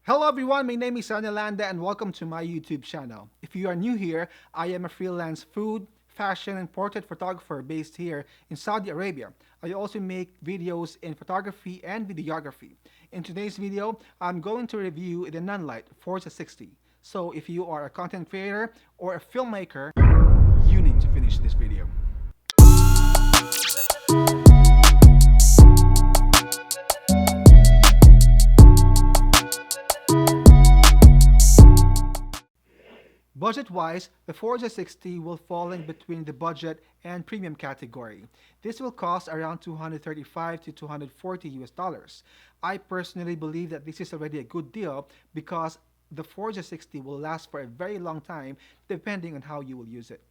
Hello everyone, my name is Anilanda and welcome to my YouTube channel. If you are new here, I am a freelance food, fashion, and portrait photographer based here in Saudi Arabia. I also make videos in photography and videography. In today's video, I'm going to review the NanLite Forza 60. So if you are a content creator or a filmmaker, you need to finish this video. Budget-wise, the Forza 60 will fall in between the budget and premium category. This will cost around 235 to 240 US dollars. I personally believe that this is already a good deal because the Forza 60 will last for a very long time depending on how you will use it.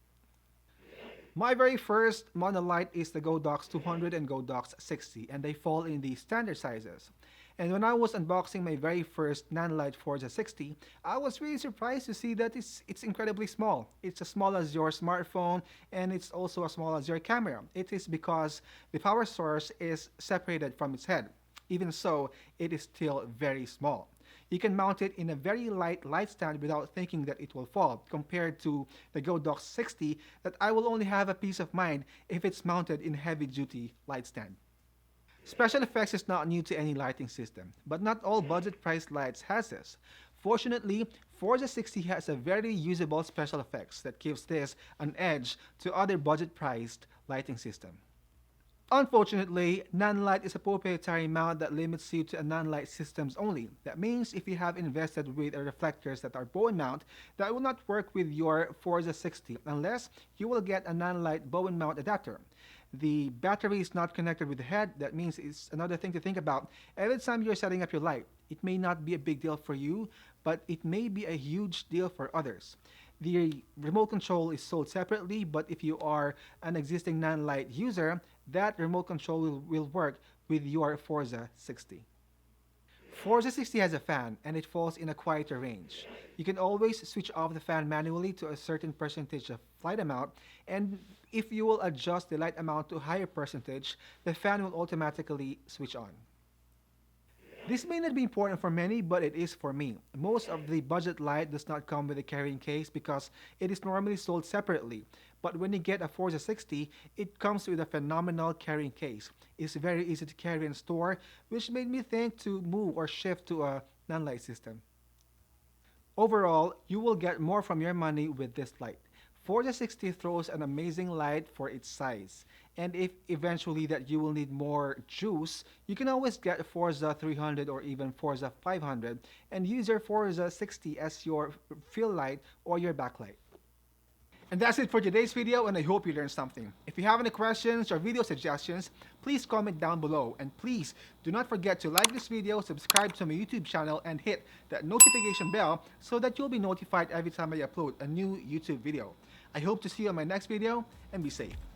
My very first monolite is the Godox 200 and Godox 60, and they fall in the standard sizes. And when I was unboxing my very first NanLite Forza 60, I was really surprised to see that it's incredibly small. It's as small as your smartphone, and it's also as small as your camera. It is because the power source is separated from its head. Even so, it is still very small. You can mount it in a very light light stand without thinking that it will fall, compared to the Godox 60 that I will only have a peace of mind if it's mounted in a heavy-duty light stand. Special effects is not new to any lighting system, but not all budget-priced lights has this. Fortunately, Forza 60 has a very usable special effects that gives this an edge to other budget-priced lighting system. Unfortunately, NanLite is a proprietary mount that limits you to a NanLite systems only. That means if you have invested with reflectors that are Bowen mount, that will not work with your Forza 60 unless you will get a NanLite Bowen mount adapter. The battery is not connected with the head. That means it's another thing to think about. Every time you're setting up your light, it may not be a big deal for you, but it may be a huge deal for others. The remote control is sold separately, but if you are an existing NanLite user, that remote control will work with your Forza 60. Forza 60 has a fan and it falls in a quieter range. You can always switch off the fan manually to a certain percentage of light amount, and if you will adjust the light amount to a higher percentage, the fan will automatically switch on. This may not be important for many, but it is for me. Most of the budget light does not come with a carrying case because it is normally sold separately. But when you get a Forza 60, it comes with a phenomenal carrying case. It's very easy to carry and store, which made me think to move or shift to a NanLite system. Overall, you will get more from your money with this light. Forza 60 throws an amazing light for its size, and if eventually that you will need more juice, you can always get Forza 300 or even Forza 500 and use your Forza 60 as your fill light or your backlight. And that's it for today's video, and I hope you learned something. If you have any questions or video suggestions, please comment down below. And please do not forget to like this video, subscribe to my YouTube channel, and hit that notification bell so that you'll be notified every time I upload a new YouTube video. I hope to see you on my next video, and be safe.